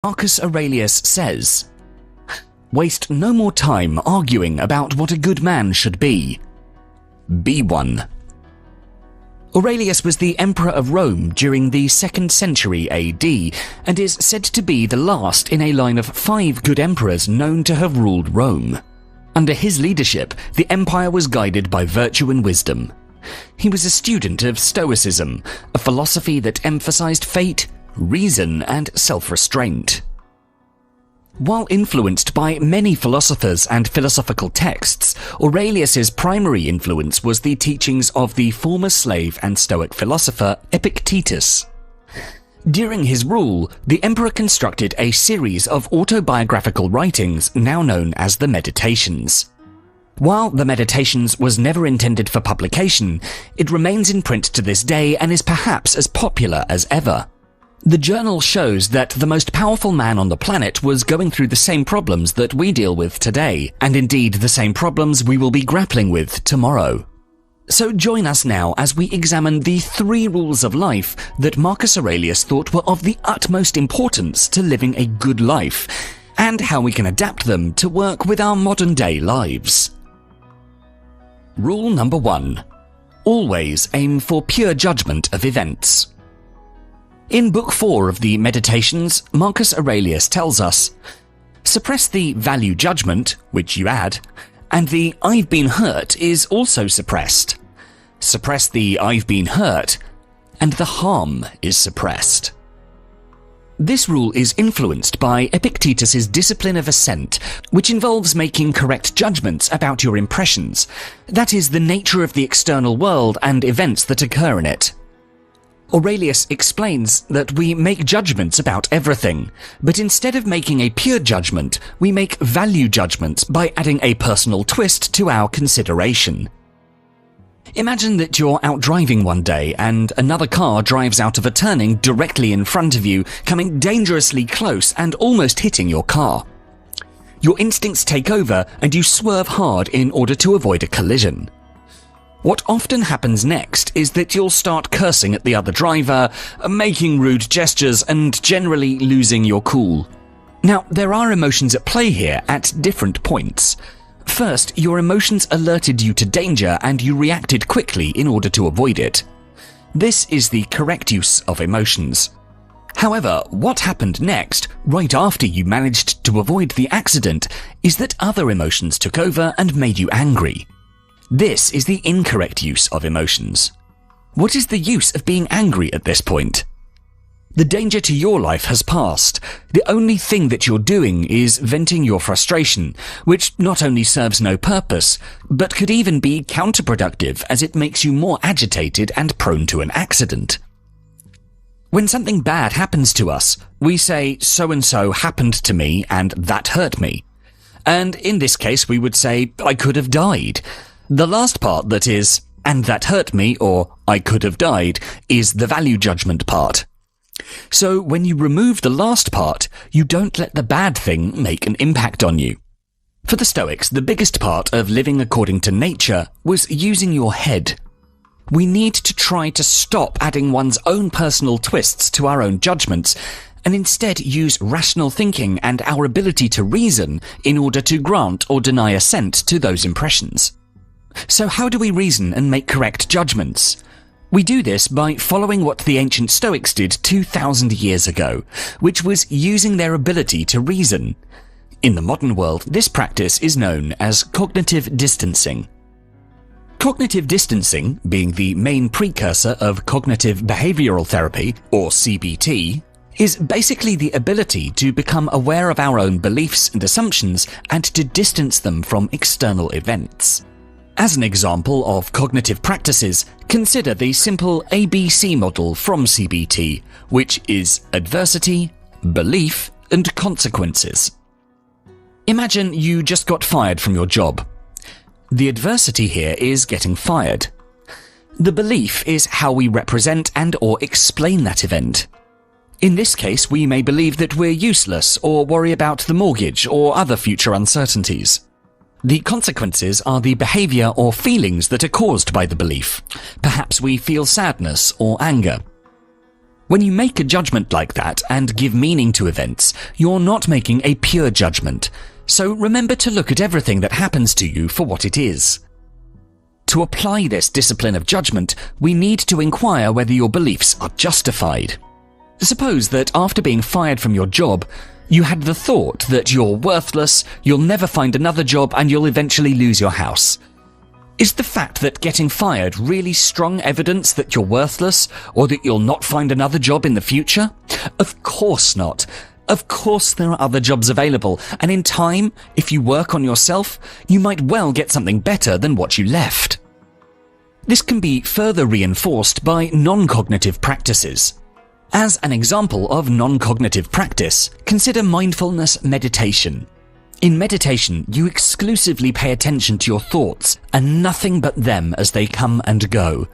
Marcus Aurelius says, "Waste no more time arguing about what a good man should be. Be one." Aurelius was the emperor of Rome during the 2nd century AD and is said to be the last in a line of 5 good emperors known to have ruled Rome. Under his leadership, the empire was guided by virtue and wisdom. He was a student of Stoicism, a philosophy that emphasized fate, reason, and self-restraint. While influenced by many philosophers and philosophical texts, Aurelius's primary influence was the teachings of the former slave and Stoic philosopher Epictetus. During his rule, the emperor constructed a series of autobiographical writings now known as the Meditations. While the Meditations was never intended for publication, it remains in print to this day and is perhaps as popular as ever. The journal shows that the most powerful man on the planet was going through the same problems that we deal with today, and indeed the same problems we will be grappling with tomorrow. So join us now as we examine the 3 rules of life that Marcus Aurelius thought were of the utmost importance to living a good life, and how we can adapt them to work with our modern-day lives. Rule number 1. Always aim for pure judgment of events. In Book 4 of the Meditations, Marcus Aurelius tells us, "Suppress the value judgment, which you add, and the I've been hurt is also suppressed. Suppress the I've been hurt, and the harm is suppressed." This rule is influenced by Epictetus's discipline of assent, which involves making correct judgments about your impressions, that is, the nature of the external world and events that occur in it. Aurelius explains that we make judgments about everything, but instead of making a pure judgment, we make value judgments by adding a personal twist to our consideration. Imagine that you're out driving one day and another car drives out of a turning directly in front of you, coming dangerously close and almost hitting your car. Your instincts take over and you swerve hard in order to avoid a collision. What often happens next is that you'll start cursing at the other driver, making rude gestures, and generally losing your cool. Now, there are emotions at play here at different points. First, your emotions alerted you to danger and you reacted quickly in order to avoid it. This is the correct use of emotions. However, what happened next, right after you managed to avoid the accident, is that other emotions took over and made you angry. This is the incorrect use of emotions. What is the use of being angry at this point? The danger to your life has passed. The only thing that you're doing is venting your frustration, which not only serves no purpose, but could even be counterproductive as it makes you more agitated and prone to an accident. When something bad happens to us, we say, "So-and-so happened to me and that hurt me." And in this case, we would say, "I could have died." The last part, that is, "and that hurt me," or "I could have died," is the value judgment part. So when you remove the last part, you don't let the bad thing make an impact on you. For the Stoics, the biggest part of living according to nature was using your head. We need to try to stop adding one's own personal twists to our own judgments, and instead use rational thinking and our ability to reason in order to grant or deny assent to those impressions. So how do we reason and make correct judgments? We do this by following what the ancient Stoics did 2,000 years ago, which was using their ability to reason. In the modern world, this practice is known as cognitive distancing. Cognitive distancing, being the main precursor of cognitive behavioral therapy, or CBT, is basically the ability to become aware of our own beliefs and assumptions and to distance them from external events. As an example of cognitive practices, consider the simple ABC model from CBT, which is adversity, belief, and consequences. Imagine you just got fired from your job. The adversity here is getting fired. The belief is how we represent and/or explain that event. In this case, we may believe that we're useless or worry about the mortgage or other future uncertainties. The consequences are the behavior or feelings that are caused by the belief. Perhaps we feel sadness or anger. When you make a judgment like that and give meaning to events, you're not making a pure judgment. So remember to look at everything that happens to you for what it is. To apply this discipline of judgment, we need to inquire whether your beliefs are justified. Suppose that after being fired from your job, you had the thought that you're worthless, you'll never find another job, and you'll eventually lose your house. Is the fact that getting fired really strong evidence that you're worthless, or that you'll not find another job in the future? Of course not. Of course there are other jobs available, and in time, if you work on yourself, you might well get something better than what you left. This can be further reinforced by non-cognitive practices. As an example of non-cognitive practice, consider mindfulness meditation. In meditation, you exclusively pay attention to your thoughts and nothing but them as they come and go.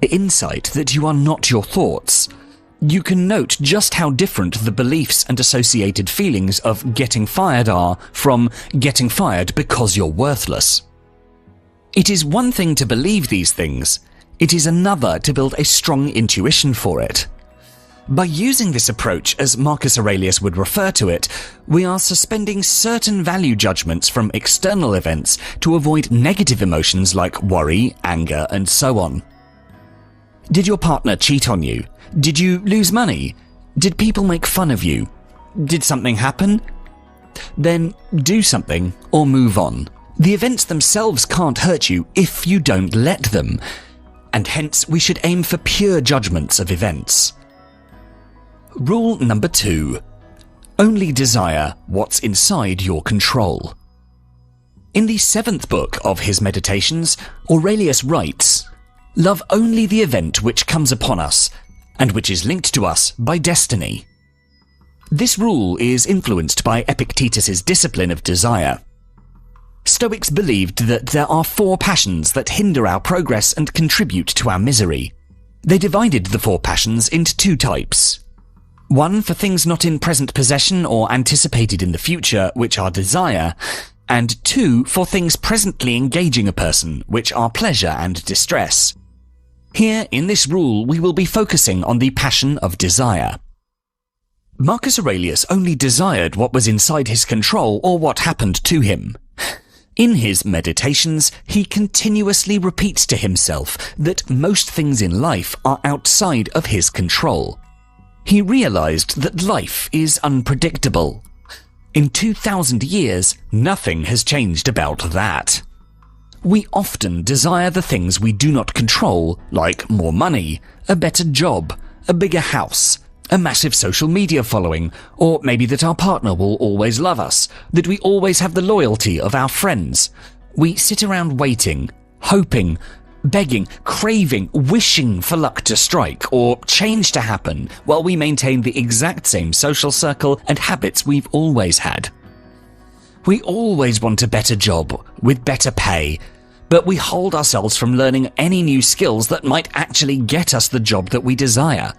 The insight that you are not your thoughts. You can note just how different the beliefs and associated feelings of getting fired are from getting fired because you're worthless. It is one thing to believe these things, it is another to build a strong intuition for it. By using this approach, as Marcus Aurelius would refer to it, we are suspending certain value judgments from external events to avoid negative emotions like worry, anger, and so on. Did your partner cheat on you? Did you lose money? Did people make fun of you? Did something happen? Then do something or move on. The events themselves can't hurt you if you don't let them, and hence we should aim for pure judgments of events. Rule number 2. Only desire what's inside your control. In the 7th book of his Meditations, Aurelius writes, "Love only the event which comes upon us, and which is linked to us by destiny." This rule is influenced by Epictetus's discipline of desire. Stoics believed that there are 4 passions that hinder our progress and contribute to our misery. They divided the 4 passions into 2 types. 1 for things not in present possession or anticipated in the future, which are desire, and 2 for things presently engaging a person, which are pleasure and distress. Here, in this rule, we will be focusing on the passion of desire. Marcus Aurelius only desired what was inside his control or what happened to him. In his Meditations, he continuously repeats to himself that most things in life are outside of his control. He realized that life is unpredictable. In 2,000 years, nothing has changed about that. We often desire the things we do not control, like more money, a better job, a bigger house, a massive social media following, or maybe that our partner will always love us, that we always have the loyalty of our friends. We sit around waiting, hoping, begging, craving, wishing for luck to strike or change to happen while we maintain the exact same social circle and habits we've always had. We always want a better job with better pay, but we hold ourselves from learning any new skills that might actually get us the job that we desire.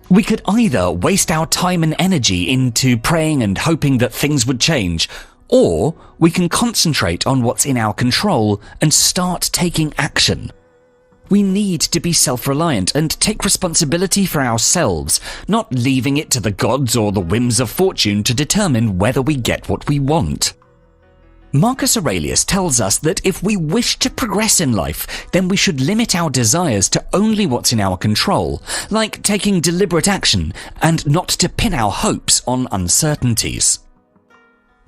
We could either waste our time and energy into praying and hoping that things would change, or we can concentrate on what's in our control and start taking action. We need to be self-reliant and take responsibility for ourselves, not leaving it to the gods or the whims of fortune to determine whether we get what we want. Marcus Aurelius tells us that if we wish to progress in life, then we should limit our desires to only what's in our control, like taking deliberate action, and not to pin our hopes on uncertainties.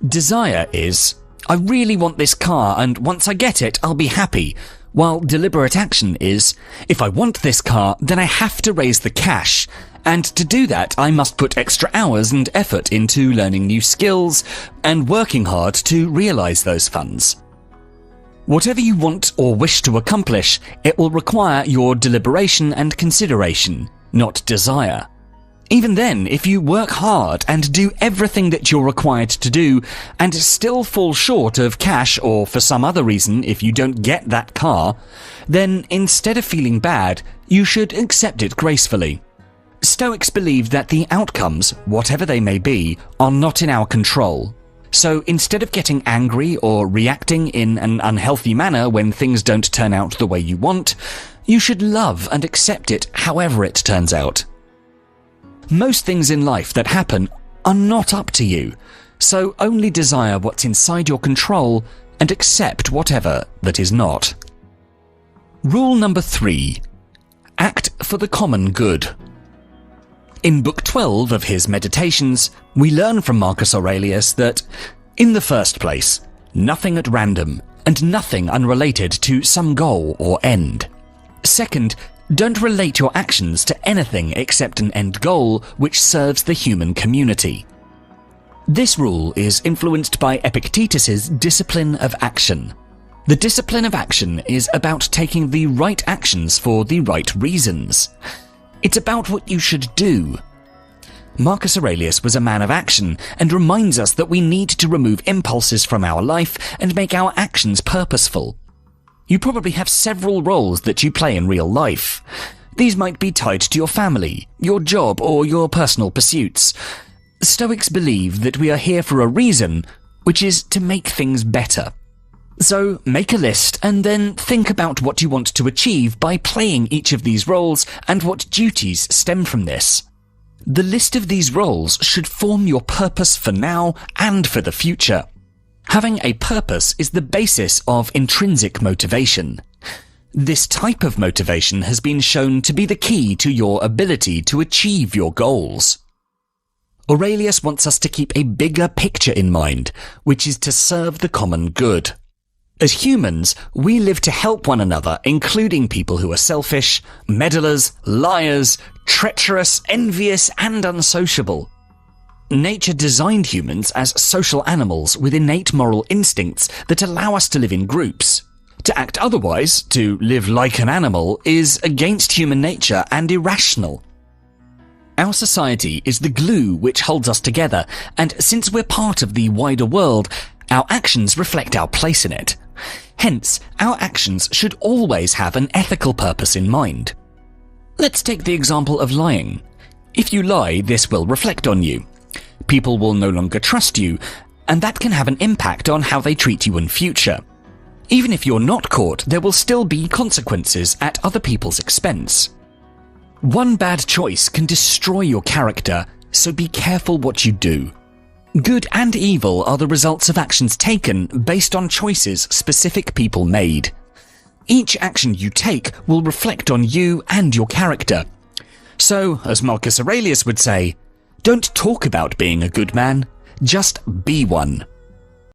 Desire is, I really want this car, and once I get it, I'll be happy. While deliberate action is, if I want this car, then I have to raise the cash. And to do that, I must put extra hours and effort into learning new skills and working hard to realize those funds. Whatever you want or wish to accomplish, it will require your deliberation and consideration, not desire. Even then, if you work hard and do everything that you're required to do and still fall short of cash, or for some other reason if you don't get that car, then instead of feeling bad, you should accept it gracefully. Stoics believe that the outcomes, whatever they may be, are not in our control. So instead of getting angry or reacting in an unhealthy manner when things don't turn out the way you want, you should love and accept it however it turns out. Most things in life that happen are not up to you, so only desire what's inside your control and accept whatever that is not. Rule number 3. Act for the common good. In Book 12 of his Meditations, we learn from Marcus Aurelius that, in the first place, nothing at random and nothing unrelated to some goal or end. Second, don't relate your actions to anything except an end goal which serves the human community. This rule is influenced by Epictetus's discipline of action. The discipline of action is about taking the right actions for the right reasons. It's about what you should do. Marcus Aurelius was a man of action and reminds us that we need to remove impulses from our life and make our actions purposeful. You probably have several roles that you play in real life. These might be tied to your family, your job, or your personal pursuits. Stoics believe that we are here for a reason, which is to make things better. So make a list and then think about what you want to achieve by playing each of these roles and what duties stem from this. The list of these roles should form your purpose for now and for the future. Having a purpose is the basis of intrinsic motivation. This type of motivation has been shown to be the key to your ability to achieve your goals. Aurelius wants us to keep a bigger picture in mind, which is to serve the common good. As humans, we live to help one another, including people who are selfish, meddlers, liars, treacherous, envious, and unsociable. Nature designed humans as social animals with innate moral instincts that allow us to live in groups. To act otherwise, to live like an animal, is against human nature and irrational. Our society is the glue which holds us together, and since we're part of the wider world, our actions reflect our place in it. Hence, our actions should always have an ethical purpose in mind. Let's take the example of lying. If you lie, this will reflect on you. People will no longer trust you, and that can have an impact on how they treat you in future. Even if you're not caught, there will still be consequences at other people's expense. One bad choice can destroy your character, so be careful what you do. Good and evil are the results of actions taken based on choices specific people made. Each action you take will reflect on you and your character. So, as Marcus Aurelius would say, don't talk about being a good man, just be one.